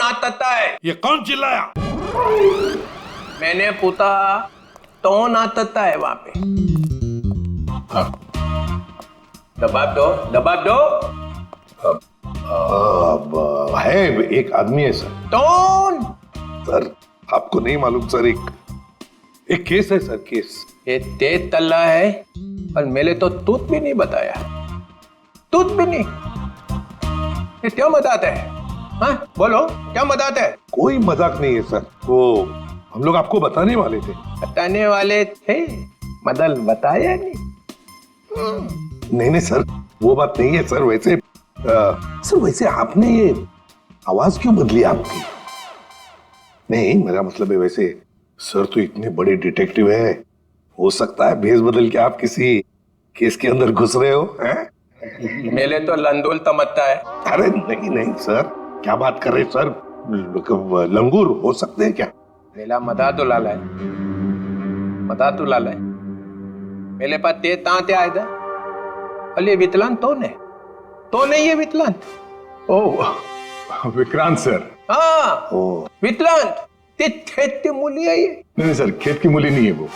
आता है? ये कौन चिल्लाया? मैंने पूछा कौन आता है वहां पे? दबाव दो, दबाव दो। है एक आदमी है सर। कौन? सर आपको नहीं मालूम सर, एक केस है सर, केस। ये तेज तल्ला है और मैंने तो तूत भी नहीं बताया, तूत भी नहीं। ये क्या मजाक है? हाँ बोलो, क्या मजाक है? कोई मजाक नहीं है सर, वो हम लोग आपको बताने वाले थे। बताने वाले थे मदल, बताया नहीं। नहीं सर, वो बात नहीं है सर। वैसे सर वैसे आपने ये आवाज क्यों बदली आपकी? नहीं मेरा मतलब है, वैसे सर तो इतने बड़े डिटेक्टिव है, हो सकता है भेस बदल के आप किसी केस के अंदर घुस रहे हो हैं? मेले तो लंदुल तमत्ता है। अरे नहीं नहीं सर, क्या बात कर रहे सर, लंगूर हो सकते हैं क्या? मेला मदा तो लाला है, मदा तो लाला है। मेरे पास ते ताते आए थे, अले वितलान तो नहीं है वितलान। ओह विक्रांत सर। हाँ वितलान, ते खेत की मूली है ये। नहीं सर, खेत की मूली नहीं है वो,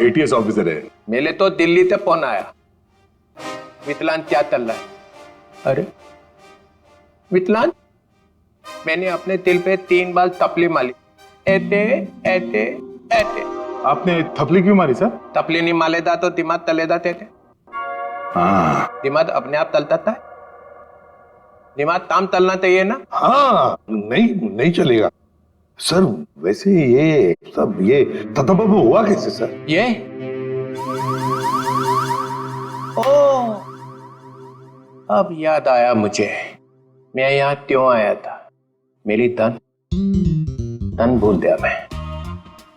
एटीएस ऑफिसर है। मेले तो दिल्ली से फोन आया, वितलान क्या चल रहा है? अरे वितलान, मैंने अपने दिल पे 3 बार तपली मारी, ऐसे ऐसे ऐसे। आपने थपली क्यों मारी सर? तपली नहीं मालेदा तो दिमाग तलेदा थे। हाँ दिमाग अपने आप तलता था, दिमाग ताम तलना चाहिए ना। हाँ नहीं चलेगा सर। वैसे ये सब ये ततबब हुआ कैसे सर? ये ओ अब याद आया मुझे, मैं यहाँ क्यों आया था। मेरी तन भूल दिया मैं,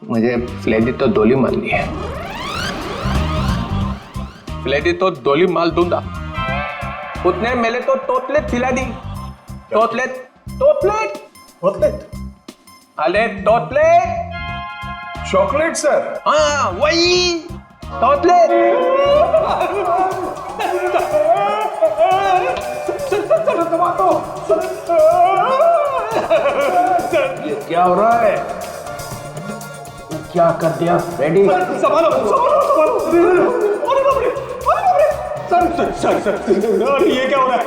मुझे फ्लेडी तो दोली मार ली है, फ्लेडी तो दोली माल दूंगा। उतने मेले तो तोतलेट खिला दी, तोतलेट अरे तोतलेट चॉकलेट सर। हाँ वही तोतलेट। ये क्या हो रहा है? क्या कर दिया फ्रेडी? संभालो सर, ये क्या हो रहा है?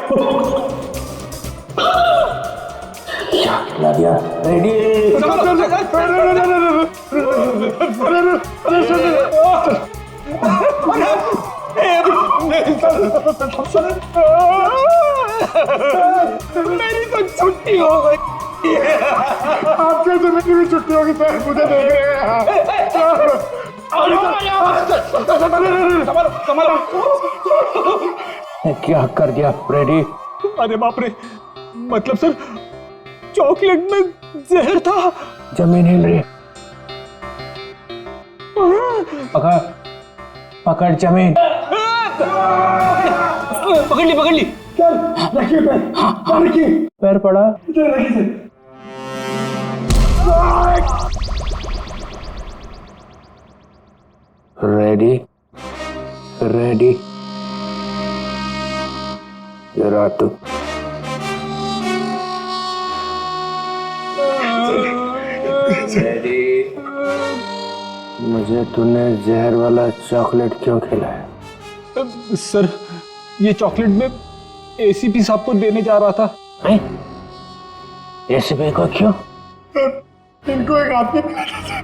क्या खिला दिया फ्रेडी? मेरी तो छुट्टी हो गई। आपके मेरी भी छुट्टी होगी सर, मुझे देख रहे हैं। क्या कर दिया फ्रेडी? अरे बाप रे, मतलब सर चॉकलेट में जहर था। जमीन हिल रही, पकड़ जमीन। पकड़ ली। चल रखिए पैर, हाँ रखिए। पैर पड़ा, रखिए रेडी जरा तू। मुझे तूने जहर वाला चॉकलेट क्यों खिलाया? सर ये चॉकलेट में एसीपी साहब को देने जा रहा था। एसीपी को क्यों? इनको एक आदमी मिला था सर,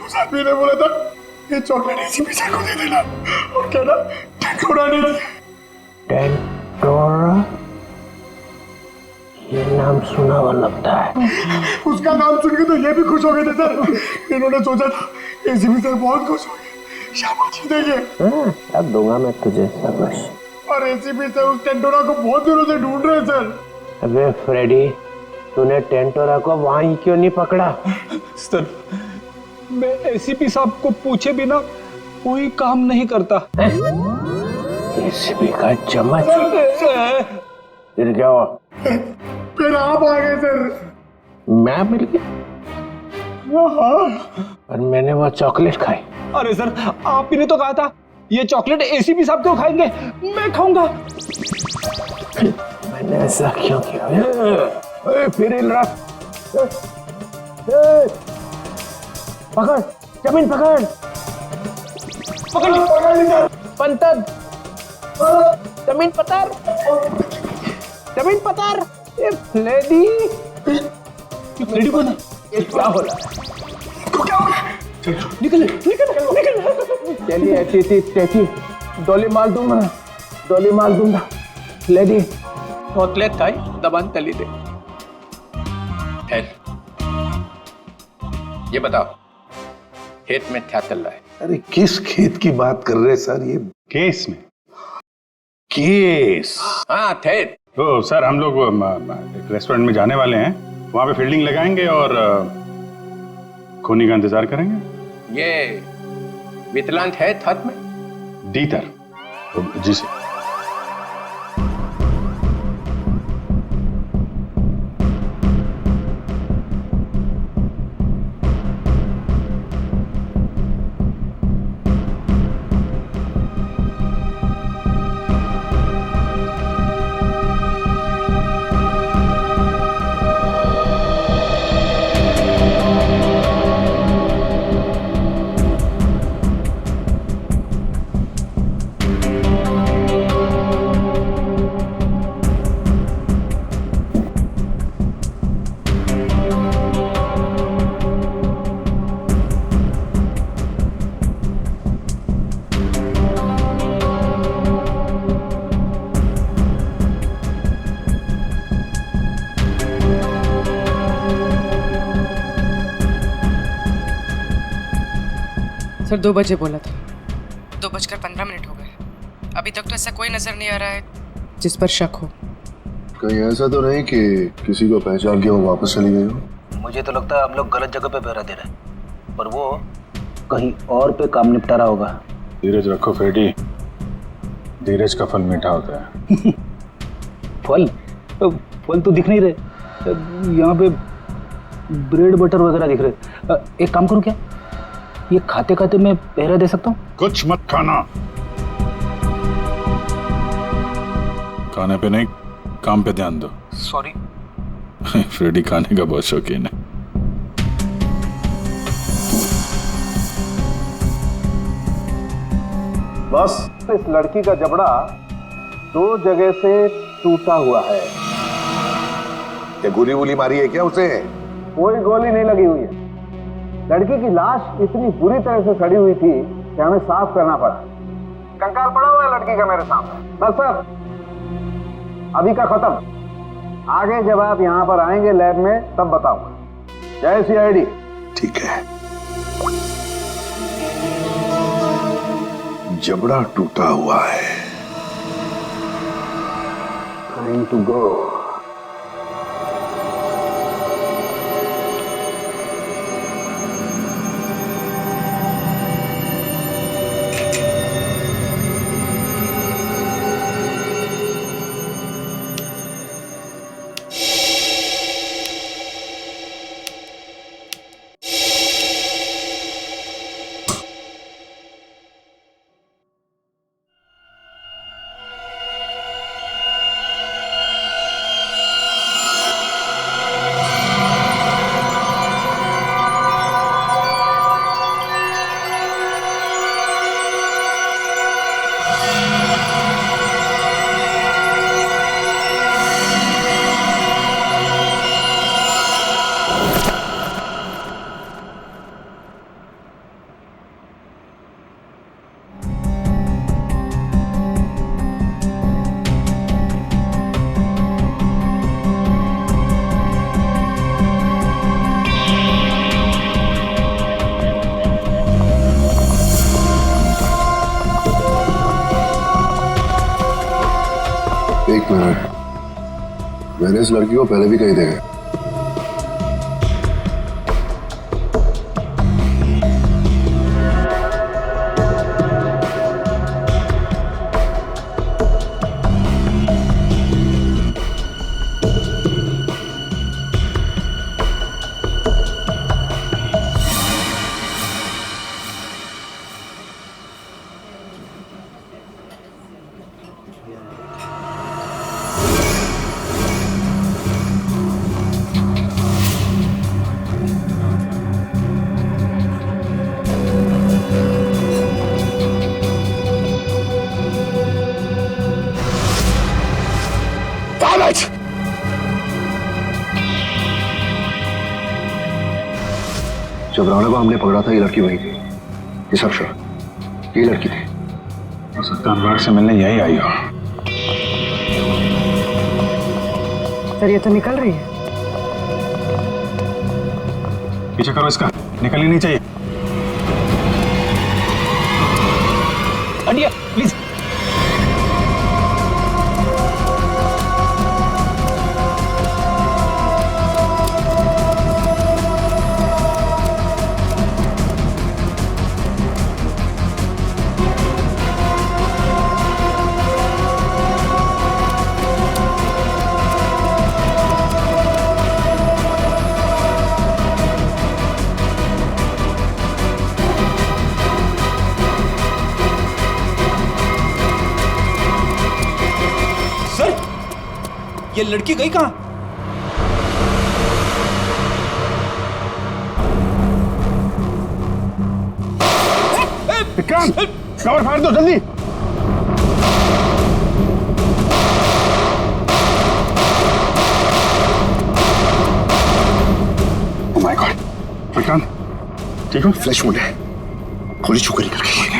उस आदमी ने बोला था ये चॉकलेट एसीपी साहब को दे देना, और कहना टेंटोरा ने दिया। टेंटोरा? ये नाम सुना हुआ लगता है। उसका नाम सुन के तो ये भी खुश हो गए थे सर। इन्होंने सोचा था एसीपी साहब बहुत खुश हो गए, शाबाशी देंगे। अब दूंगा मैं तुझे शाबाश। और एसीपी साहब उस टेंटोरा को बहुत दिनों से ढूंढ रहे हैं सर। अबे फ्रेडी, तूने टेंटोरा को वहीं क्यों नहीं पकड़ा? सर मैं एसीपी साहब को पूछे बिना कोई काम नहीं करता। एसीपी का चम्मच? फिर क्या हुआ? फिर आप आ गए सर। मैं मिल गया और मैंने वो चॉकलेट खाई। अरे सर आप ही ने तो कहा था ये चॉकलेट एसीपी साहब क्यों खाएंगे, मैं खाऊंगा। मैंने ऐसा क्यों किया? फिर हिल रहा, पकड़, जमीन पकड़, पकड़ ली सर। पंतद, जमीन पतार, जमीन पतार। ये लेडी, लेडी कौन है? ये क्या हो रहा है? निकल, निकल, निकल। चलिए ऐसी डोली मार दूंगा, डोली मार दूंगा। लेडी, होतले थाई दबान तली दे। ये बताओ, खेत में क्या चल रहा है? अरे किस खेत की बात कर रहे हैं सर? ये केस में। केस? हाँ थे। तो सर हम लोग एक रेस्टोरेंट में जाने वाले हैं, वहां पे फील्डिंग लगाएंगे और खूनी का इंतजार करेंगे। ये विकलांग है छत में? दीतर जी सर। सर 2 बजे बोला था। 2:15 हो गए। अभी तक तो ऐसा कोई नजर नहीं आ रहा है जिस पर शक हो। कहीं ऐसा तो नहीं कि किसी को पहचान के वो वापस चली गई हो? मुझे तो लगता है हम लोग गलत जगह पे पहरा दे रहे हैं, पर वो कहीं और पे काम निपटा रहा होगा। धीरज रखो फ्रेडी, धीरज का फल मीठा होता है। फल? फल तो दिख नहीं रहे यहाँ पे, ब्रेड बटर वगैरह दिख रहे। एक काम करूँ क्या, ये खाते खाते मैं पहरा दे सकता हूँ? कुछ मत खाना, खाने पे नहीं काम पे ध्यान दो। सॉरी। फ्रेडी खाने का बहुत शौकीन है। बस इस लड़की का जबड़ा 2 जगह से टूटा हुआ है। क्या गोली वोली मारी है क्या उसे? कोई गोली नहीं लगी हुई है। लड़की की लाश इतनी बुरी तरह से सड़ी हुई थी कि हमें साफ करना पड़ा। कंकाल पड़ा हुआ है लड़की का मेरे सामने। बस सर, अभी का खत्म। आगे जब आप यहाँ पर आएंगे लैब में तब बताऊंगा। जय CID। ठीक है। जबड़ा टूटा हुआ है। Time to go. एक मिनट, मैंने इस लड़की को पहले भी कहीं देखा है। जब राणा को हमने पकड़ा था ये लड़की वही थी। ये सब सर ये लड़की थी। हो सकता है अनुराग से मिलने यही आई हो। सर ये तो निकल रही है। पीछे करो इसका, निकलनी नहीं चाहिए। हटिए प्लीज। ये लड़की गई कहाँ? विक्रांत, कवर फायर दो जल्दी। ओह माय गॉड, विक्रांत ठीक हो? फ्लैश मोड है, गोली छू कर निकल गई।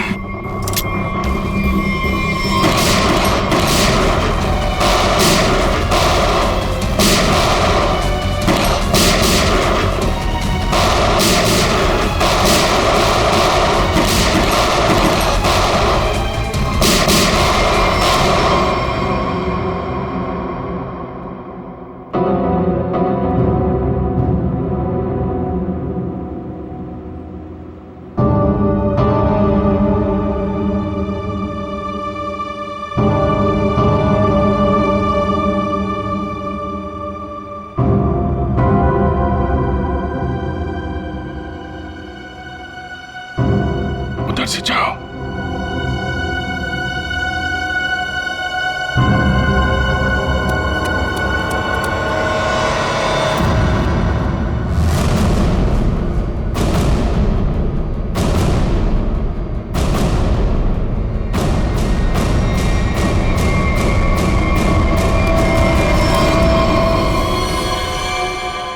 उधर से जाओ।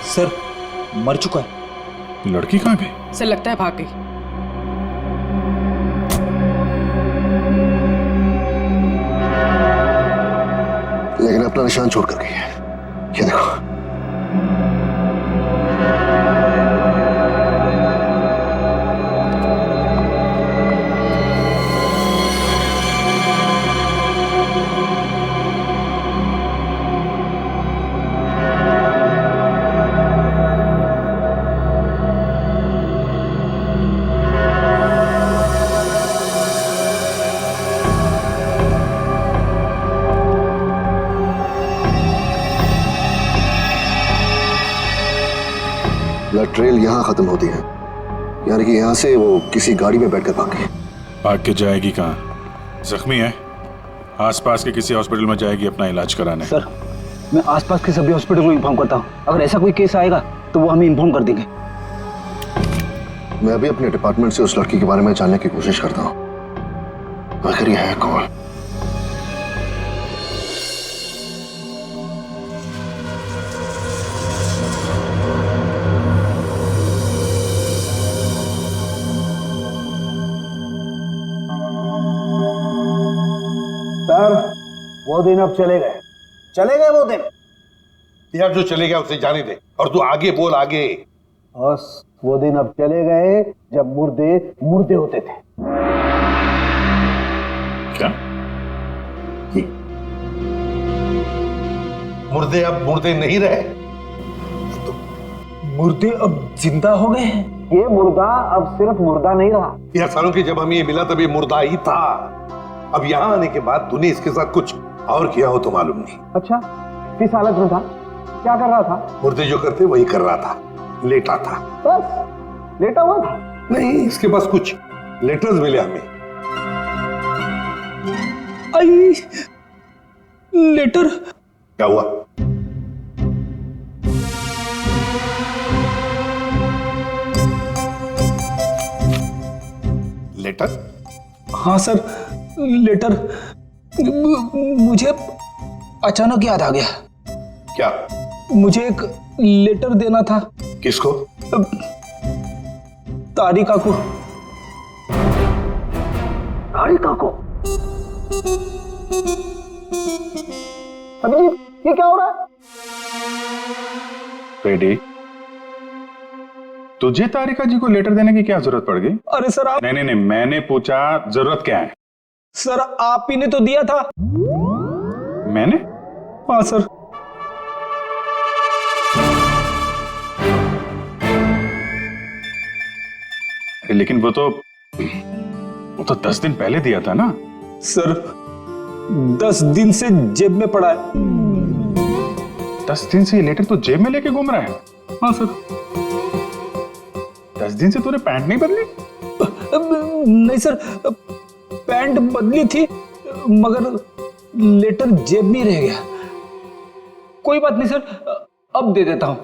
सर मर चुका है। लड़की कहाँ गई? सर लगता है भाग गई। लेकिन अपना निशान छोड़ कर गई है। ये देखो। ब्लड ट्रेल यहां खत्म होती है, यानी कि यहां से वो किसी गाड़ी में बैठकर भाग गई। भाग के जाएगी कहाँ? जख्मी है, आसपास के किसी हॉस्पिटल में जाएगी अपना इलाज कराने। सर मैं आसपास के सभी हॉस्पिटल को इन्फॉर्म करता हूँ, अगर ऐसा कोई केस आएगा तो वो हमें इन्फॉर्म कर देंगे। मैं अभी अपने डिपार्टमेंट से उस लड़की के बारे में जानने की कोशिश करता हूँ, आखिर ये है कौन। सर वो दिन अब चले गए वो दिन। यार जो चले गया उसे जाने दे, और तू आगे बोल आगे। बस वो दिन अब चले गए जब मुर्दे मुर्दे होते थे। क्या? मुर्दे अब मुर्दे नहीं रहे, मुर्दे अब जिंदा हो गए हैं। ये मुर्दा अब सिर्फ मुर्दा नहीं रहा। यार सालों की जब हमें ये मिला तब ये मुर्दा ही था। अब यहाँ आने के बाद तूने इसके साथ कुछ और किया हो तो मालूम नहीं। अच्छा किस हालत में था, क्या कर रहा था? मुर्दे जो करते वही कर रहा था, लेटा था। बस लेटा हुआ था? नहीं, इसके पास कुछ लेटर्स मिले हमें। आई लेटर। क्या हुआ? लेटर? हाँ सर लेटर। मुझे अचानक याद आ गया, क्या? मुझे एक लेटर देना था। किसको? तारिका को। तारिका को? अभिजीत, ये क्या हो रहा है? बेटी, तुझे तारिका जी को लेटर देने की क्या जरूरत पड़ गई? अरे सर आप। नहीं, मैंने पूछा जरूरत क्या है। सर आप ही ने तो दिया था। मैंने? हाँ सर। लेकिन वो तो 10 दिन पहले दिया था ना। सर 10 दिन से जेब में पड़ा है। 10 दिन से ये लेटर तो जेब में लेके घूम रहा है? हाँ सर। 10 दिन से तूने पैंट नहीं बदली? नहीं सर, पैंट बदली थी मगर लेटर जेब में रह गया। कोई बात नहीं सर, अब दे देता हूं।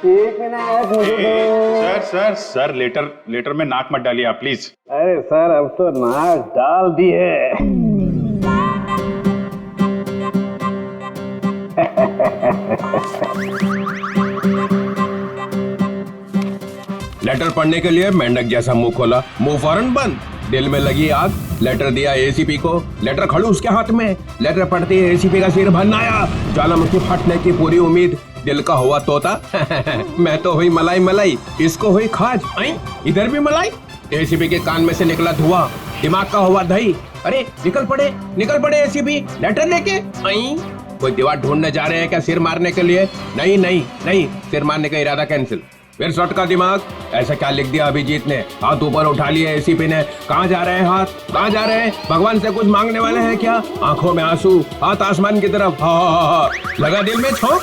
एक मिनट मुझे सर लेटर में नाक मत डालिए आप प्लीज। अरे सर अब तो नाक डाल दी है। लेटर पढ़ने के लिए मेंढक जैसा मुंह खोला, मुंह फौरन बंद। दिल में लगी आग। लेटर दिया एसीपी को, लेटर खड़ूस के हाथ में। लेटर पढ़ते ही एसीपी का सिर भरना आया। ज्वालामुखी फटने की पूरी उम्मीद। दिल का हुआ तोता मैं तो हुई मलाई मलाई, इसको हुई खाज। इधर भी मलाई। एसीपी के कान में से निकला धुआं, दिमाग का हुआ दही। अरे निकल पड़े एसीपी लेटर लेके। कोई दीवार ढूंढने जा रहे हैं क्या सिर मारने के लिए? नहीं, सिर मारने का इरादा कैंसिल। फिर शॉट का दिमाग। ऐसा क्या लिख दिया अभिजीत ने? हाथ ऊपर उठा लिए एसीपी ने। कहाँ जा रहे हैं हाथ? कहाँ जा रहे हैं? भगवान से कुछ मांगने वाले हैं क्या? आंखों में आंसू, हाथ आसमान की तरफ। हा। लगा दिल में छोंक।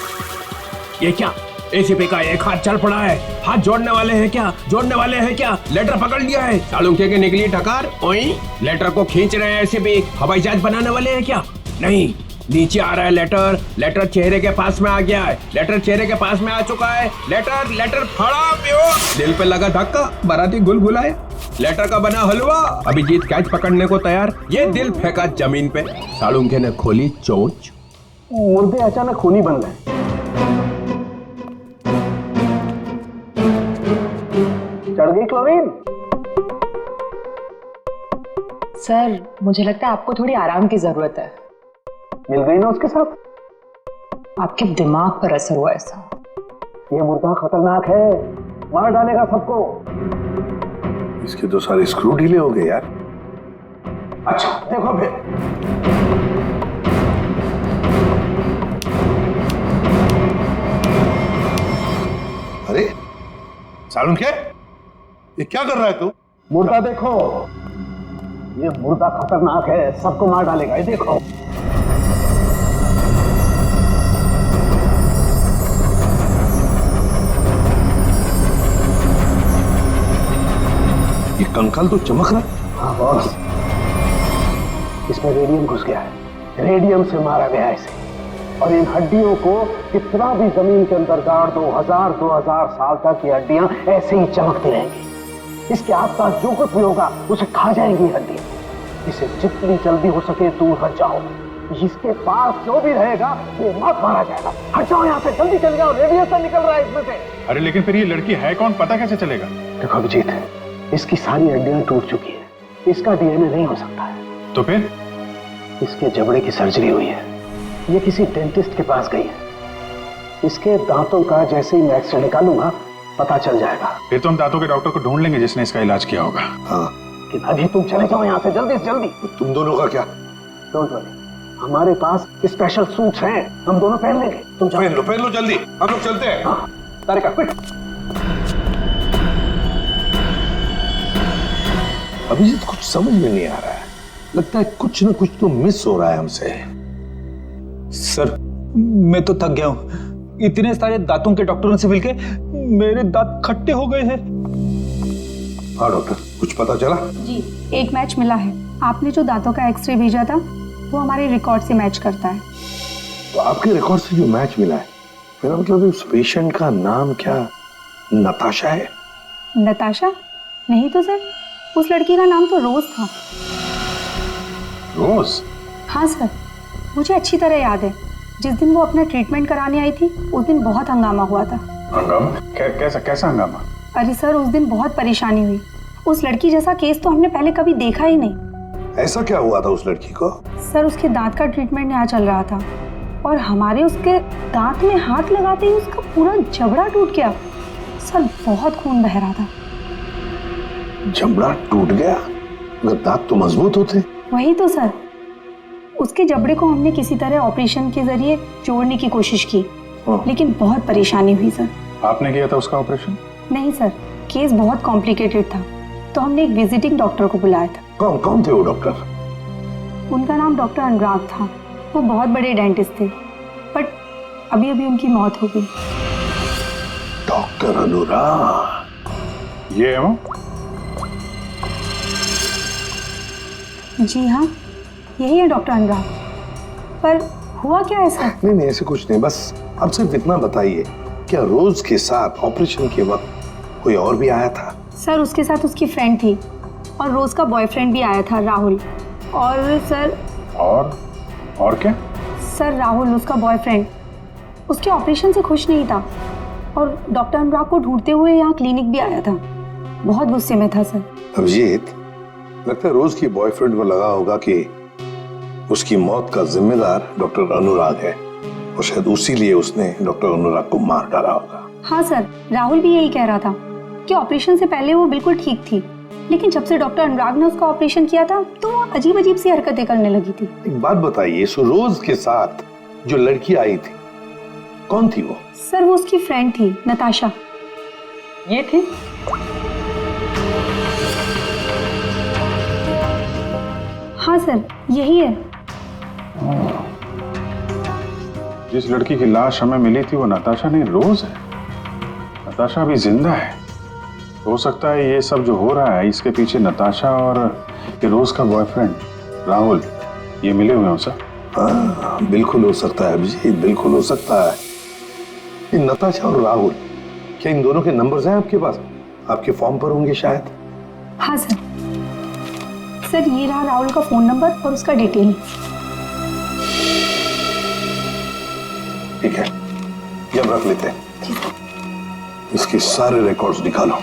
ये क्या? एसीपी का एक हाथ चल पड़ा है। हाथ जोड़ने वाले हैं क्या? लेटर पकड़ लिया है। सालुंखे की निकली टकार। ओई लेटर को खींच रहे हैं एसीपी। हवाई जहाज बनाने वाले हैं क्या? नहीं, नीचे आ रहा है लेटर चेहरे के पास में आ गया है। लेटर चेहरे के पास में आ चुका है। लेटर फड़ा प्यो। दिल पे लगा धक्का, बाराती गुलगुलाए। लेटर का बना हलवा। अभिजीत कैच पकड़ने को तैयार। ये दिल फेंका जमीन पे। सालुंखे ने खोली चोंच। मुर्दे अचानक खूनी बन गए। चढ़ गई क्लोरीन? सर मुझे लगता है आपको थोड़ी आराम की जरूरत है। मिल गई ना उसके साथ? आपके दिमाग पर असर हुआ ऐसा। ये मुर्दा खतरनाक है, मार डालेगा सबको। इसके तो सारे स्क्रू ढीले हो गए यार। अच्छा देखो फिर। अरे सालुंखे, ये क्या कर रहा है तू? मुर्दा देखो, ये मुर्दा खतरनाक है, सबको मार डालेगा। ये देखो। ये कंकाल तो चमक रहा है। हाँ बॉस, इसमें रेडियम घुस गया है। रेडियम से मारा गया है इसे। और इन हड्डियों को कितना भी जमीन के अंदर गाड़ दो, 2000 साल तक ये हड्डियां ऐसे ही चमकती रहेंगी। इसके आसपास जो कुछ भी होगा उसे खा जाएंगी हड्डियां। इसे जितनी जल्दी हो सके दूर हट जाओ। इसके पास जो भी रहेगा ये मत मारा जाएगा। हट जाओ यहाँ से, जल्दी चल जाओ। रेडिएशन निकल रहा है इसमें से। अरे लेकिन फिर ये लड़की है कौन, पता कैसे चलेगा? देखो अभिजीत, इसकी सारी हड्डियां टूट चुकी है। इसका डीएनए नहीं हो सकता है। तो फिर? इसके जबड़े की सर्जरी हुई है। ये किसी डेंटिस्ट के पास गई है। इसके दांतों का जैसे ही मैं एक्सरे निकालूंगा पता चल जाएगा। फिर तो हम दांतों के डॉक्टर को ढूंढ लेंगे जिसने इसका इलाज किया होगा। हाँ, कि अभी तुम चले जाओ यहाँ से जल्दी से जल्दी। तुम दोनों का क्या? डोंट वरी, हमारे पास स्पेशल सूट्स हैं, हम दोनों पहन लेंगे। तुम जाओ। पहन लो जल्दी, हम लोग चलते हैं। हाँ, तारिका क्विक। अभिजीत कुछ समझ में नहीं आ रहा है। लगता है कुछ ना कुछ तो मिस हो रहा है हमसे। सर मैं तो थक गया हूं। इतने सारे दांतों के डॉक्टरों से मिलके मेरे दांत खट्टे हो गए हैं। हाँ डॉक्टर, कुछ पता चला? जी, एक मैच मिला है। आपने जो दांतों का एक्सरे भेजा था वो हमारे रिकॉर्ड से मैच करता है। तो आपके रिकॉर्ड से जो मैच मिला है, मेरा मतलब उस पेशेंट का नाम क्या नताशा है? नताशा? नहीं तो सर, उस लड़की का नाम तो रोज था। रोज? हाँ सर, मुझे अच्छी तरह याद है। जिस दिन वो अपना ट्रीटमेंट कराने आई थी उस दिन बहुत हंगामा हुआ था। हंगामा? कैसा हंगामा? अरे सर, उस दिन बहुत परेशानी हुई। उस लड़की जैसा केस तो हमने पहले कभी देखा ही नहीं। ऐसा क्या हुआ था उस लड़की को? सर, उसके दांत का ट्रीटमेंट यहाँ चल रहा था और हमारे उसके दांत में हाथ लगाते ही उसका पूरा जबड़ा टूट गया। सर, बहुत खून बह रहा था। जबड़ा टूट गया? मगर दांत तो मजबूत होते। वही तो सर, उसके जबड़े को हमने किसी तरह ऑपरेशन के जरिए जोड़ने की कोशिश की, लेकिन बहुत परेशानी हुई सर। आपने किया था उसका ऑपरेशन? नहीं सर, केस बहुत कॉम्प्लिकेटेड था, तो हमने एक विजिटिंग डॉक्टर को बुलाया था। कौन थे वो डॉक्टर? उनका नाम डॉक्टर अनुराग था। वो बहुत बड़े डेंटिस्ट थे, बट अभी अभी उनकी मौत हो गई। डॉक्टर अनुराग? ये है वो? जी हाँ, यही है डॉक्टर अनुराग। पर हुआ क्या है सर? नहीं ऐसे कुछ नहीं, बस आप सिर्फ इतना बताइए, क्या रोज के साथ ऑपरेशन के वक्त कोई और भी आया था? सर, उसके साथ उसकी फ्रेंड थी और रोज का बॉयफ्रेंड भी आया था, राहुल। और सर और क्या? सर, राहुल उसका बॉयफ्रेंड उसके ऑपरेशन से खुश नहीं था और डॉक्टर अनुराग को ढूंढते हुए यहाँ क्लिनिक भी आया था। बहुत गुस्से में था सर। अभिजीत, लगता है रोज की बॉयफ्रेंड को लगा होगा कि उसकी मौत का जिम्मेदार डॉक्टर अनुराग है और शायद उसी लिए उसने डॉक्टर अनुराग को मार डाला होगा। हाँ सर, राहुल भी यही कह रहा था कि ऑपरेशन से पहले वो बिल्कुल ठीक थी, लेकिन जब से डॉक्टर अनुराग ने उसका ऑपरेशन किया था तो वो अजीब अजीब सी हरकतें करने लगी थी। एक बात बताइए, रोज के साथ जो लड़की आई थी, कौन थी वो? सर, वो उसकी फ्रेंड थी, नताशा। ये थी? हाँ सर, यही है। जिस लड़की की लाश हमें मिली थी वो नताशा नहीं, रोज है। नताशा अभी जिंदा है। हो सकता है ये सब जो हो रहा है इसके पीछे नताशा और ये रोज का बॉयफ्रेंड राहुल ये मिले हुए हैं सर। हाँ, बिल्कुल हो सकता है अभिजीत, बिल्कुल हो सकता है। ये नताशा और राहुल, क्या इन दोनों के नंबर्स हैं आपके पास? आपके फॉर्म पर होंगे शायद। हाँ सर। सर, ये रहा राहुल का फोन नंबर और उसका डिटेल। ठीक है, ये हम रख लेते हैं। इसके सारे रिकॉर्ड्स निकालो।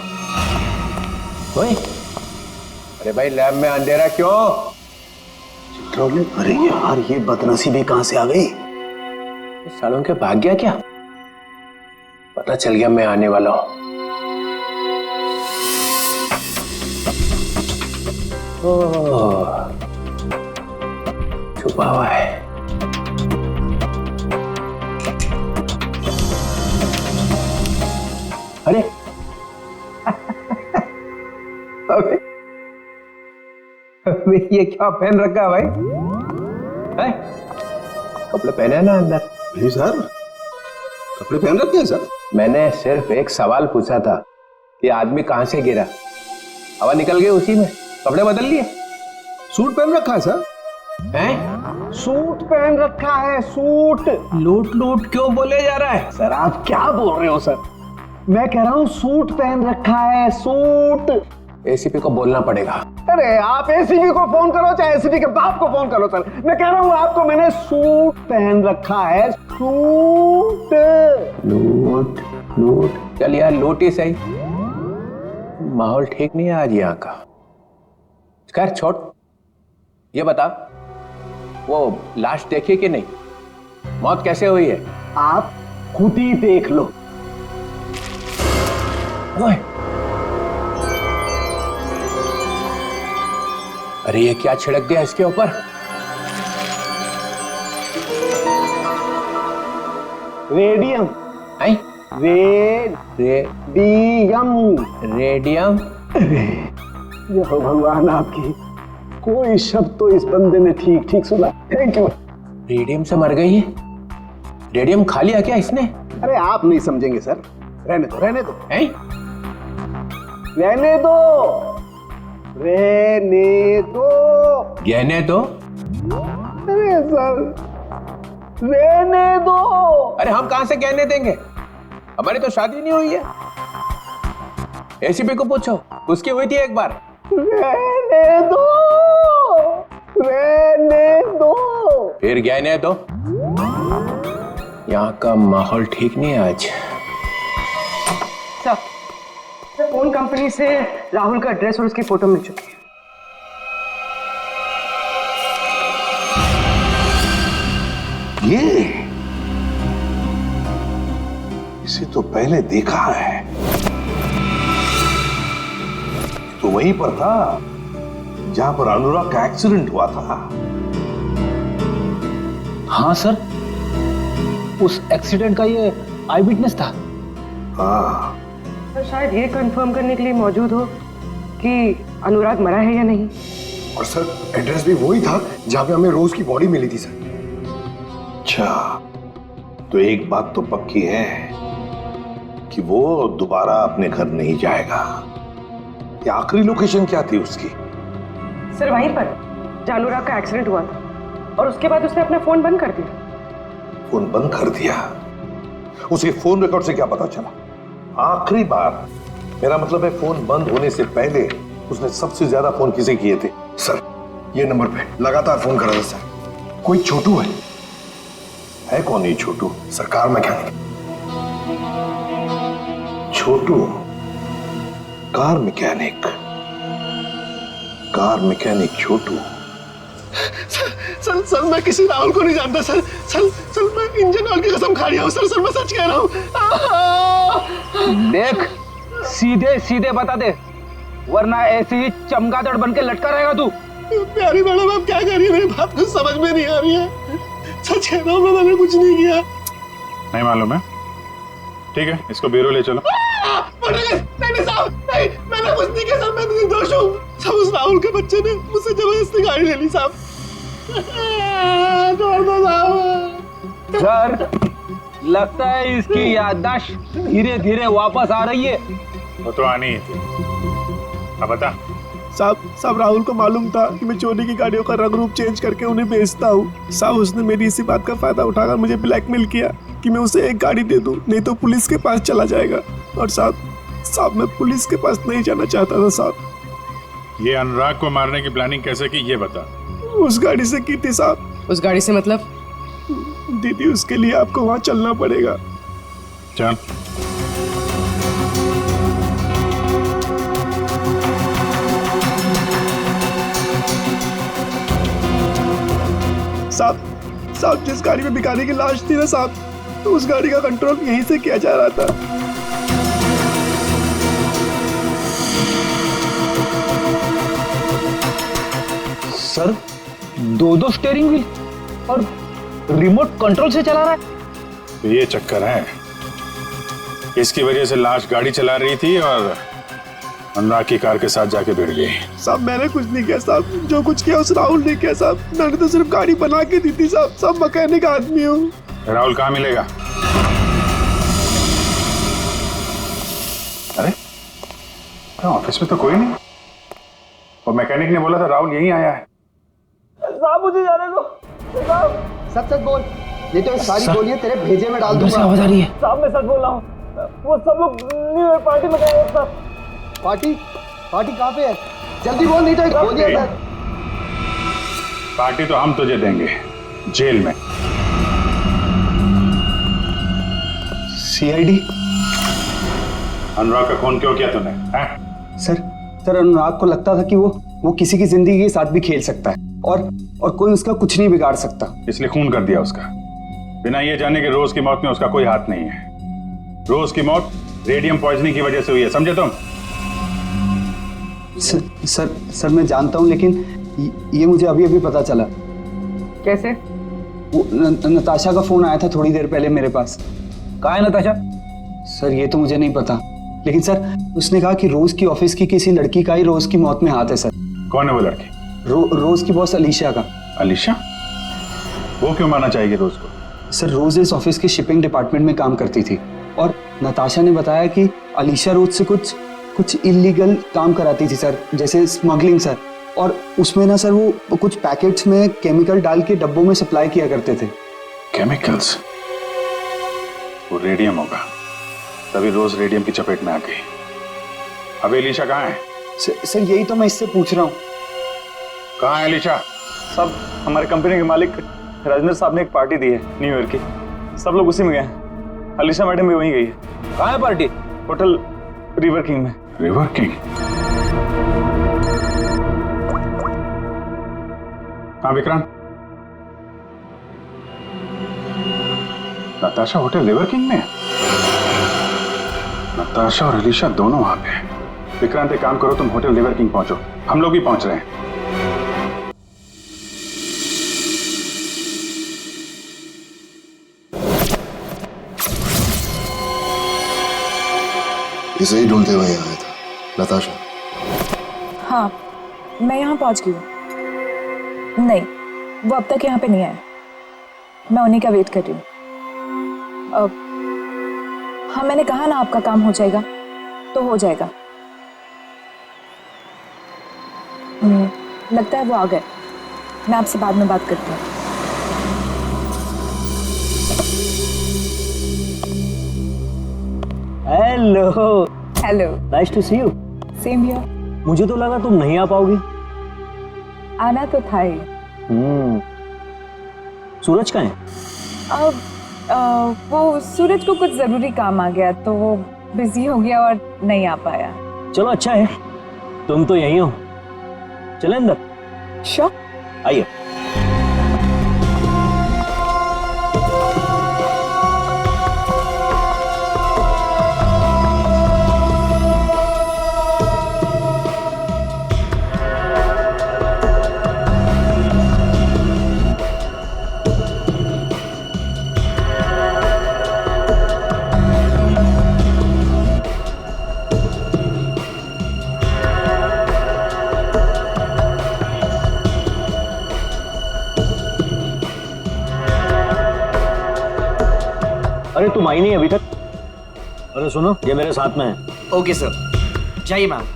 ओए, अरे भाई, लैब में अंधेरा क्यों? अरे यार, ये बदनसीबी कहां से आ गई? सालों के भाग गया क्या? पता चल गया मैं आने वाला हूं। छुपा हुआ है। अरे अबे ये क्या पहन रखा है भाई? है? कपड़े पहने हैं ना अंदर? नहीं सर, कपड़े पहन रखे हैं सर। मैंने सिर्फ एक सवाल पूछा था कि आदमी कहां से गिरा, हवा निकल गई उसी में, कपड़े बदल लिए। सूट पहन रखा है सर। हैं? सूट पहन रखा है, सूट। लूट लूट क्यों बोले जा रहा है? सर, आप क्या बोल रहे हो सर? मैं कह रहा हूँ सूट पहन रखा है, सूट। एसीपी को बोलना पड़ेगा। अरे आप एसीपी को फोन करो, चाहे एसीपी के बाप को फोन करो सर। मैं कह रहा हूँ आपको, मैंने सूट पहन रखा है, सूट। लूट लूट, चल यार लूट ही सही। माहौल ठीक नहीं है आज यहाँ का। खैर छोड़, ये बता, वो लाश देखी कि नहीं? मौत कैसे हुई है? आप खुद ही देख लो। ओए, अरे ये क्या छिड़क दिया इसके ऊपर? रेडियम। है? रेडियम। रेडियम? ये हो भगवान आपकी, कोई शब्द तो इस बंदे ने ठीक ठीक सुना। Thank you. रेडियम से मर गई है? रेडियम खा लिया क्या इसने? अरे आप नहीं समझेंगे सर, रहने दो, रहने दो, हैं? रहने दो, रहने दो। गहने तो? अरे सर, रहने दो। अरे हम कहां से गहने देंगे? हमारी तो शादी नहीं हुई है। एसीपी को पूछो, उसकी हुई थी एक बार। रहने दो, रहने दो। फिर गहने दो। यहाँ का माहौल ठीक नहीं है आज। फोन कंपनी से राहुल का एड्रेस और उसकी फोटो मिल चुकी है। ये इसे तो पहले देखा है, तो वहीं पर था जहां पर अनुराग का एक्सीडेंट हुआ था। हाँ सर, उस एक्सीडेंट का ये आई विटनेस था। हाँ, सर शायद ये कंफर्म करने के लिए मौजूद हो कि अनुराग मरा है या नहीं। और सर एड्रेस भी वही था जहां पे हमें रोज की बॉडी मिली थी सर। अच्छा, तो एक बात तो पक्की है कि वो दोबारा अपने घर नहीं जाएगा। ये आखिरी लोकेशन क्या थी उसकी? सर वहीं पर जहां अनुराग का एक्सीडेंट हुआ था और उसके बाद उसने अपना फोन बंद कर दिया। फोन बंद कर दिया? उसके फोन रिकॉर्ड से क्या पता चला? आखिरी बार, मेरा मतलब है फोन बंद होने से पहले उसने सबसे ज्यादा फोन किसे किए थे? सर ये नंबर पे लगातार फोन कर रहा था सर। कोई छोटू है कौन ये छोटू? सरकार मैकेनिक। छोटू कार मैकेनिक? कार मैकेनिक छोटू? सर मैं किसी राहुल को नहीं जानता सर। सर मैं इंजन ऑयल की कसम खा रहा हूँ सर मैं सच कह रहा हूँ। देख, सीधे सीधे बता दे, वरना ऐसे ही चमगादड़ बन के लटका रहेगा तू। प्यारी मैडम आप क्या कर रही है? मेरी बात कुछ समझ में नहीं आ रही है। सच कह रहा हूँ मैंने कुछ नहीं किया। नहीं मालूम है? ठीक है, इसको ब्यूरो ले चलो। नहीं साहब, नहीं मैंने कुछ नहीं किया सर, मैं निर्दोष हूँ। सब उस राहुल के बच्चे ने मुझसे जबरदस्ती गाड़ी ले ली साहब। छोड़ दो साहब। सर लगता है इसकी याददाश्त धीरे धीरे वापस आ रही है। वो तो आनी ही थी। अब बता। साहब राहुल को मालूम था कि मैं चोरी की गाड़ियों का रंग रूप चेंज करके उन्हें बेचता हूँ। साहब उसने मेरी इसी बात का फायदा उठाकर मुझे ब्लैकमेल किया कि मैं उसे एक गाड़ी दे दूं, नहीं तो पुलिस के पास चला जाएगा। और साहब मैं पुलिस के पास नहीं जाना चाहता था साहब। ये अनुराग को मारने की प्लानिंग कैसे की ये बता। उस गाड़ी से की थी साहब। उस गाड़ी से मतलब? दीदी उसके लिए आपको वहां चलना पड़ेगा। चल। साहब जिस गाड़ी में भिखारी की लाश थी ना साहब, तो उस गाड़ी का कंट्रोल यहीं से किया जा रहा था। सर दो स्टीयरिंग व्हील और रिमोट कंट्रोल से चला रहा है। तो ये चक्कर है, इसकी वजह से लाश गाड़ी चला रही थी और अनुराग की कार के साथ जाके भिड़ गई। साहब मैंने कुछ नहीं किया साहब, जो कुछ किया उस राहुल ने किया साहब। मैंने तो सिर्फ गाड़ी बना के दी थी साहब। सब मैकेनिक आदमी हूँ। राहुल कहाँ मिलेगा? अरे ऑफिस में तो कोई नहीं, और मैकेनिक ने बोला था राहुल यहीं आया है। साहब मुझे जाने दो। सच बोल, ये तो सारी गोलियां तेरे भेजे में डाल दूंगा। आवाज आ रही है। साहब मैं सच बोल रहा हूँ, वो सब लोग न्यू ईयर पार्टी में गए हैं साहब। पार्टी कहाँ पे है? जल्दी बोल, नहीं तो गोलियां अंदर। पार्टी तो हम तुझे देंगे जेल में। सीआईडी? अनुराग का खून क्यों किया तूने? सर अनुराग को लगता था कि वो किसी की जिंदगी के साथ भी खेल सकता है और कोई उसका कुछ नहीं बिगाड़ सकता, इसलिए खून कर दिया उसका, बिना ये जाने कि रोज की मौत में उसका कोई हाथ नहीं है। रोज की मौत रेडियम पॉइजनिंग की वजह से हुई है, समझे तुम? सर मैं जानता हूं, लेकिन ये मुझे अभी अभी पता चला। कैसे? वो नताशा का फोन आया था थोड़ी देर पहले मेरे पास। कहाँ है नताशा? सर ये तो मुझे नहीं पता, लेकिन सर उसने कहा कि रोज की ऑफिस की किसी लड़की का ही रोज की मौत में हाथ है। सर कौन है वो लड़की? रोज की बॉस अलीशा का। अलीशा? वो क्यों मारना चाहेगी रोज को? सर रोज इस ऑफिस के शिपिंग डिपार्टमेंट में काम करती थी और नताशा ने बताया कि अलीशा रोज से कुछ इलीगल काम कराती थी सर, जैसे स्मगलिंग सर। और उसमें ना सर वो कुछ पैकेट्स में केमिकल डाल के डब्बों में सप्लाई किया करते थे। केमिकल्स? वो रेडियम होगा, तभी रोज रेडियम की चपेट में आ गई। अभी अलीशा कहाँ है? सर यही तो मैं इससे पूछ रहा हूँ। कहाँ है अलीशा? साहब हमारे कंपनी के मालिक राजेंद्र साहब ने एक पार्टी दी है न्यू ईयर की, सब लोग उसी में गए हैं। अलीशा मैडम भी वहीं गई है। कहाँ है पार्टी? रिवर किंग में। River king? हाँ Vikrant, Natasha hotel river king में? नताशा और अलीशा दोनों वहां पे हैं। विक्रांत एक काम करो, तुम होटल रिवर किंग पहुंचो, हम लोग भी पहुंच रहे हैं। इसे ही ढूंढते हुए यहाँ आया था। नताशा? हाँ, मैं यहाँ पहुँच गई हूँ। नहीं, वो अब तक यहाँ पे नहीं आया। मैं उन्हीं का वेट कर रही हूँ। हाँ, मैंने कहा ना आपका काम हो जाएगा तो हो जाएगा। लगता है वो आ गए। मैं आपसे बाद में बात करती हूँ। Hello. Hello. Nice to see you. Same here. मुझे तो लगा तुम नहीं आ पाओगी। आना तो था ही। सूरज कहाँ है? अब वो सूरज को कुछ जरूरी काम आ गया तो वो बिजी हो गया और नहीं आ पाया। चलो अच्छा है, तुम तो यहीं हो। चले अंदर? श्योर। आइए। अरे तुम आई नहीं अभी तक? अरे सुनो, ये मेरे साथ में है। ओके सर, जाइए मैम।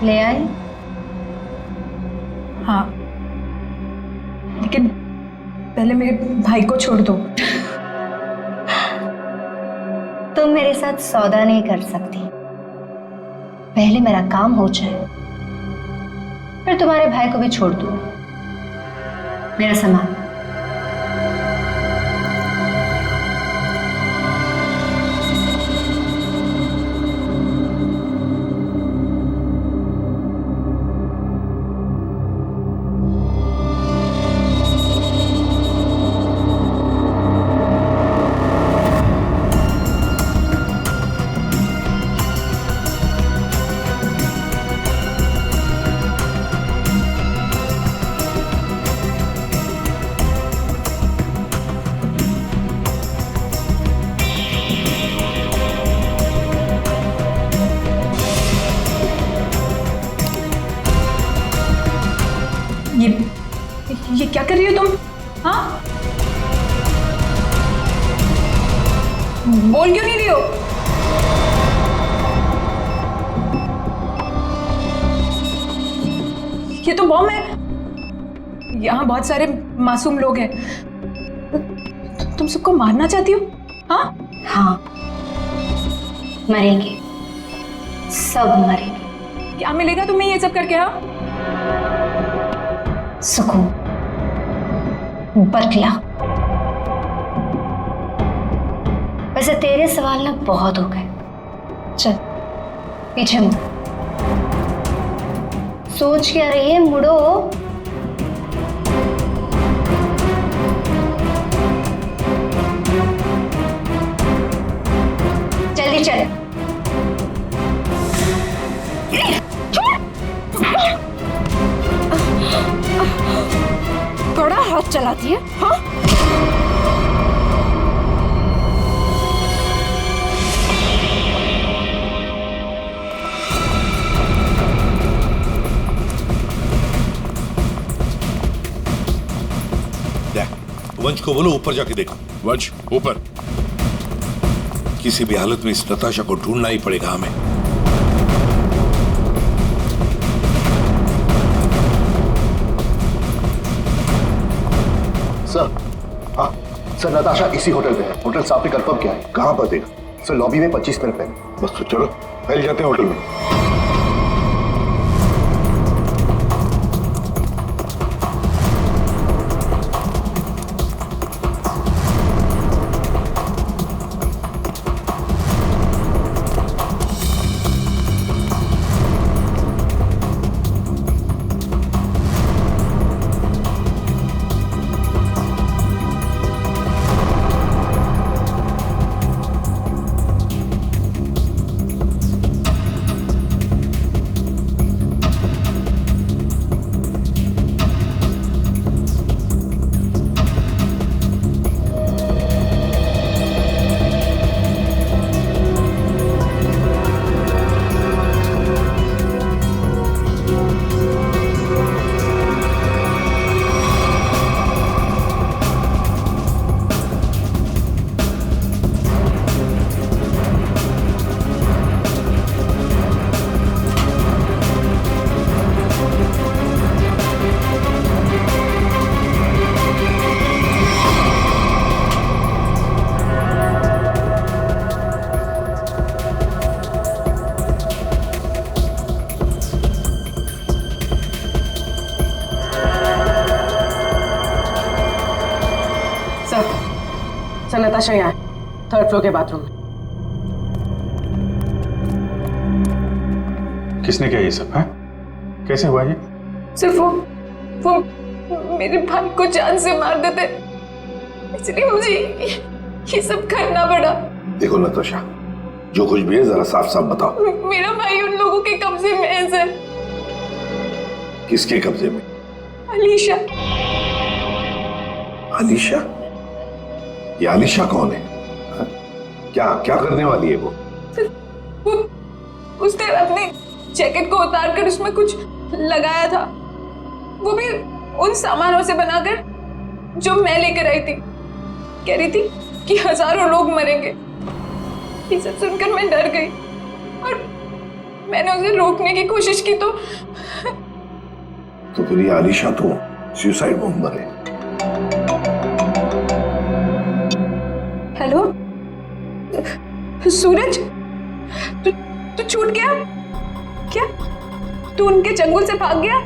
ले आए? हाँ, लेकिन पहले मेरे भाई को छोड़ दो। तुम मेरे साथ सौदा नहीं कर सकती। पहले मेरा काम हो जाए, फिर तुम्हारे भाई को भी छोड़ दूँ। मेरा सामान। ये क्या कर रही हो तुम? हाँ, बोल क्यों नहीं रही हो? ये तो बॉम्ब है। यहाँ बहुत सारे मासूम लोग हैं। तुम सबको मारना चाहती हो? हाँ? हाँ, मरेंगे, सब मरेंगे। क्या मिलेगा तुम्हें ये सब करके? हाँ, सुकून, बरखला। वैसे तेरे सवाल ना बहुत हो गए। चल पीछे मुड़। सोच क्या रही है? मुड़ो। जल्दी आगे चल। बड़ा हाथ चलाती है, हाँ? वंश को बोलो ऊपर जाके देखो। वंश ऊपर। किसी भी हालत में इस नताशा को ढूंढना ही पड़ेगा हमें। सर, हाँ सर, नताशा इसी होटल पे है। होटल साहब ने कंफर्म किया है। कहां पर देखा? सर लॉबी में 25 मिनट पहले। बस तो चलो पहले जाते हैं होटल में। सर नताशा यहाँ है, 3rd फ्लोर के बाथरूम में। किसने किया ये सब है? कैसे हुआ ये? सिर्फ वो मेरे भाई को जान से मार देते, इसलिए मुझे ये सब करना पड़ा। देखो नताशा, जो कुछ भी है जरा साफ साफ बताओ। मेरा भाई उन लोगों के कब्जे में है सर। किसके कब्जे में? अलीशा। अलीशा? ये अलीशा कौन है? हा? क्या क्या करने वाली है वो? उसने अपने जैकेट को उतार कर उसमें कुछ लगाया था, वो भी उन सामानों से बनाकर जो मैं लेकर आई थी। कह रही थी कि हजारों लोग मरेंगे। ये सब सुनकर मैं डर गई और मैंने उसे रोकने की कोशिश की तो फिर ये अलीशा तो सुसाइड बॉम्बर है। हेलो सूरज, तू छूट गया क्या? तू उनके चंगुल से भाग गया?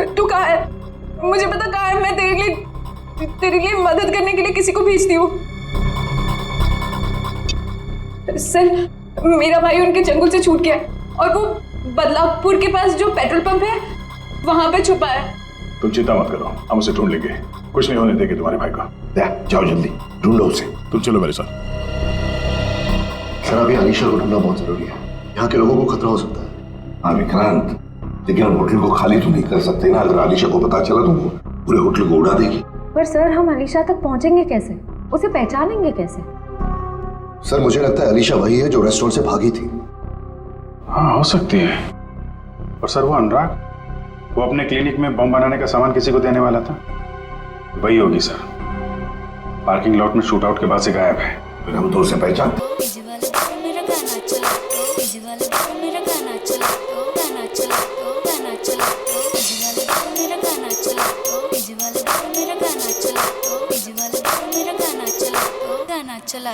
तू कहाँ है? मुझे पता कहाँ है। मैं तेरे लिए मदद करने के लिए किसी को भेजती हूँ। सर मेरा भाई उनके चंगुल से छूट गया और वो बदलापुर के पास जो पेट्रोल पंप है वहां पे छुपा है। तुम चिंता मत करो, हम उसे ढूंढ लेंगे। कुछ नहीं होने देंगे तुम्हारे भाई को। जाओ जल्दी ढूंढो उसे। तुम चलो मेरे साथ। सर अभी अलीशा को ढूंढना बहुत जरूरी है, यहाँ के लोगों को खतरा हो सकता है। हाँ विक्रांत, लेकिन हम होटल को खाली तो नहीं कर सकते ना। अगर अलीशा को पता चला तो वो पूरे होटल को उड़ा देगी। पर सर हम अलीशा तक पहुंचेंगे कैसे? उसे पहचानेंगे कैसे? सर मुझे लगता है अलीशा वही है जो रेस्टोरेंट से भागी थी। हाँ हो सकती है। और सर वो अनुराग, वो अपने क्लिनिक में बम बनाने का सामान किसी को देने वाला था, वही होगी सर। पार्किंग लॉट में शूट आउट के बाद से गायब है। फिर हम तो उसे पहचानते।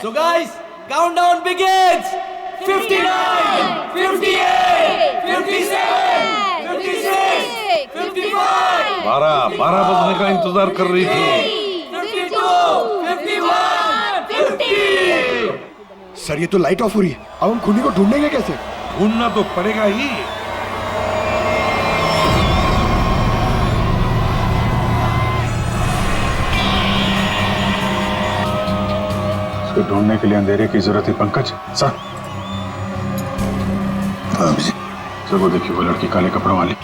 So guys, countdown begins. 59, 58, 57, 56, 55. 12 बजने का इंतजार कर रही थी। 52, 51, 50. सर ये तो लाइट ऑफ हो रही है, अब हम खूनी को ढूंढेंगे कैसे? ढूंढना तो पड़ेगा ही। तो ढूंढने के लिए अंधेरे की जरूरत है पंकज। सर सर वो देखिए, वो लड़की काले कपड़ों वाली,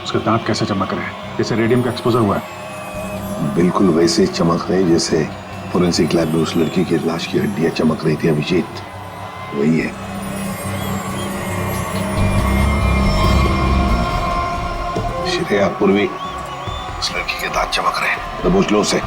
उसके दांत कैसे चमक रहे हैं, जैसे रेडियम का एक्सपोजर हुआ है। बिल्कुल वैसे चमक रहे जैसे फोरेंसिक लैब में उस लड़की की लाश की हड्डियां चमक रही थी अभिजीत, वही है। श्रेया पूर्वी, उस लड़की के दांत चमक रहे हैं, दबोच लो उसे।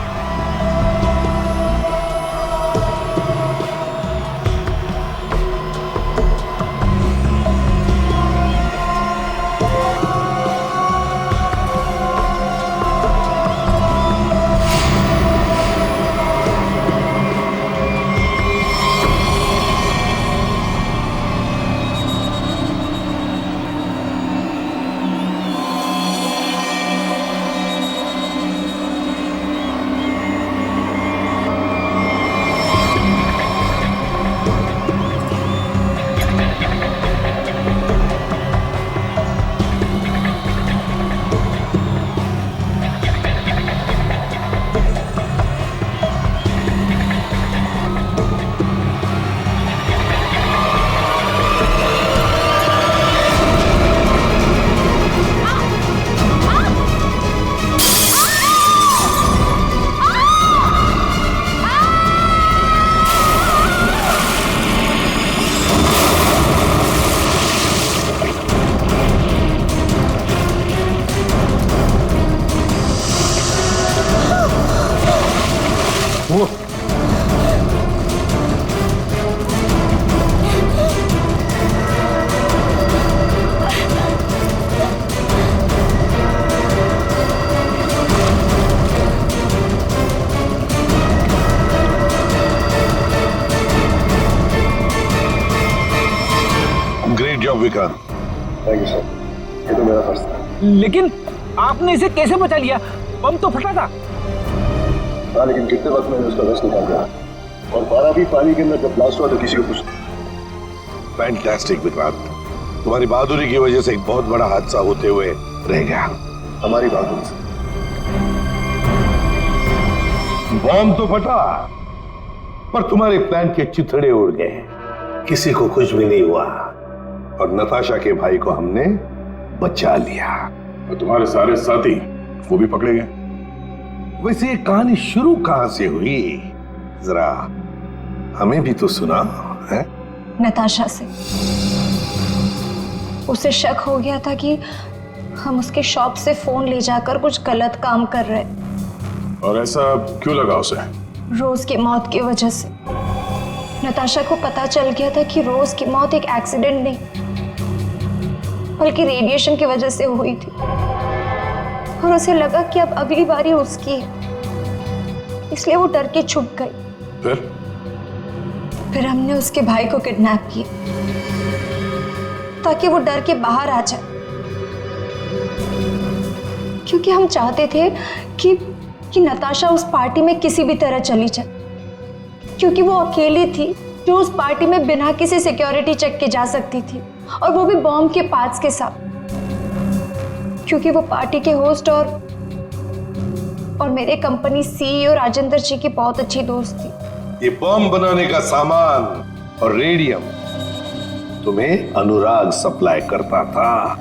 Great job Vikrant. Thank you sir, ये तो मेरा फर्ज था। लेकिन आपने इसे कैसे बचा लिया? बम तो फटा था। हाँ, लेकिन कितने वक्त मैंने उसका रस निकाल दिया, और 12 भी पानी के अंदर जब ब्लास्ट हुआ तो किसी को कुछ। फैंटास्टिक विक्रांत, तुम्हारी बहादुरी की वजह से एक बहुत बड़ा हादसा होते हुए रह गया। हमारी बहादुरी से बॉम्ब तो फटा, पर तुम्हारे प्लान के चिथड़े उड़ गए, किसी को कुछ भी नहीं हुआ, और नताशा के भाई को हमने बचा लिया। और तुम्हारे सारे साथी वो भी पकड़े गए। वैसे ये कहानी शुरू कहां से हुई, जरा हमें भी तो सुना है। नताशा से। उसे शक हो गया था कि हम उसके शॉप से फोन ले जाकर कुछ गलत काम कर रहे। और ऐसा क्यों लगा उसे? रोज की मौत की वजह से। नताशा को पता चल गया था कि रोज की मौत एक एक्सीडेंट नहीं बल्कि रेडिएशन की वजह से हुई थी, और उसे लगा कि अब अगली बारी उसकी है, इसलिए वो डर के छुप गई। फिर हमने उसके भाई को किडनैप किया ताकि वो डर के बाहर आ जाए, क्योंकि हम चाहते थे कि नताशा उस पार्टी में किसी भी तरह चली जाए, क्योंकि वो अकेली थी जो उस पार्टी में बिना किसी सिक्योरिटी चेक के जा सकती थी, और वो भी बॉम्ब के पार्ट्स के साथ, क्योंकि वो पार्टी के होस्ट और मेरे कंपनी सीईओ राजेंद्र जी की बहुत अच्छी दोस्त थी। ये बॉम्ब बनाने का सामान और रेडियम तुम्हें अनुराग सप्लाई करता था,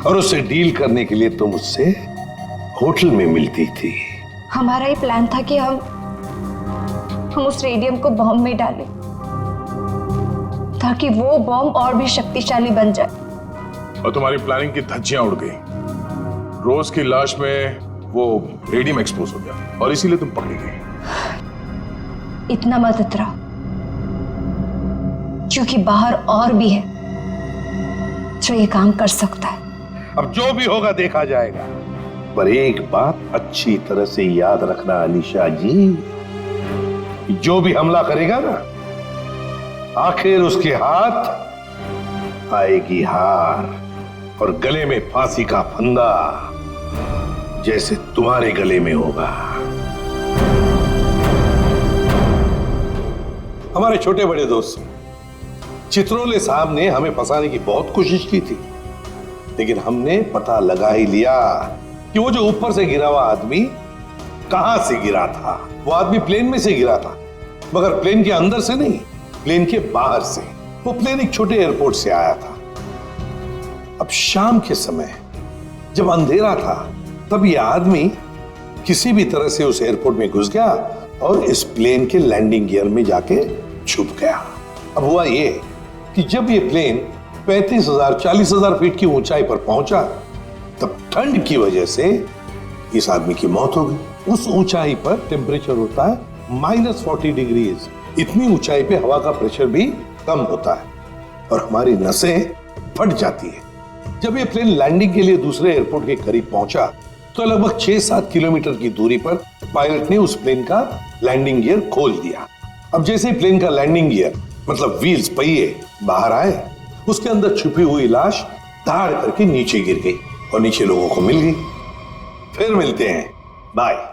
और उससे डील करने के लिए तुम उससे होटल में मिलती थी। हमारा ही प्लान था कि हम उस रेडियम को बॉम्ब में डालें ताकि वो बॉम्ब और भी शक्तिशाली बन जाए। और तुम्हारी प्लानिंग की धज्जियां उड़ गई। रोज की लाश में वो रेडियम एक्सपोज हो गया और इसीलिए तुम पकड़ी गई। इतना मत इतराओ, क्योंकि बाहर और भी है जो ये काम कर सकता है। अब जो भी होगा देखा जाएगा, पर एक बात अच्छी तरह से याद रखना अलीशा जी, जो भी हमला करेगा ना, आखिर उसके हाथ आएगी हार, और गले में फांसी का फंदा जैसे तुम्हारे गले में होगा। हमारे छोटे बड़े दोस्त चित्रोले साहब ने हमें फंसाने की बहुत कोशिश की थी, लेकिन हमने पता लगा ही लिया कि वो जो ऊपर से गिरा हुआ आदमी कहां से गिरा था। वो आदमी प्लेन में से गिरा था, मगर प्लेन के अंदर से नहीं, प्लेन के बाहर से। वो प्लेन एक छोटे एयरपोर्ट से आया था। अब शाम के समय जब अंधेरा था तब ये आदमी किसी भी तरह से उस एयरपोर्ट में घुस गया और इस प्लेन के लैंडिंग गियर में जाके छुप गया। अब हुआ ये कि जब ये प्लेन 35,000-40,000 फीट की ऊंचाई पर पहुंचा तब ठंड की वजह से इस आदमी की मौत हो गई। उस ऊंचाई पर टेम्परेचर होता है -40 डिग्रीज। इतनी ऊंचाई पे हवा का प्रेशर भी कम होता है और हमारी नसें फट जाती है। जब ये प्लेन लैंडिंग के लिए दूसरे एयरपोर्ट के करीब पहुंचा तो लगभग 6-7 किलोमीटर की दूरी पर पायलट ने उस प्लेन का लैंडिंग गियर खोल दिया। अब जैसे ही प्लेन का लैंडिंग गियर मतलब व्हील्स पहिए बाहर आए, उसके अंदर छुपी हुई लाश धाड़ करके नीचे गिर गई और नीचे लोगों को मिल गई। फिर मिलते हैं, बाय।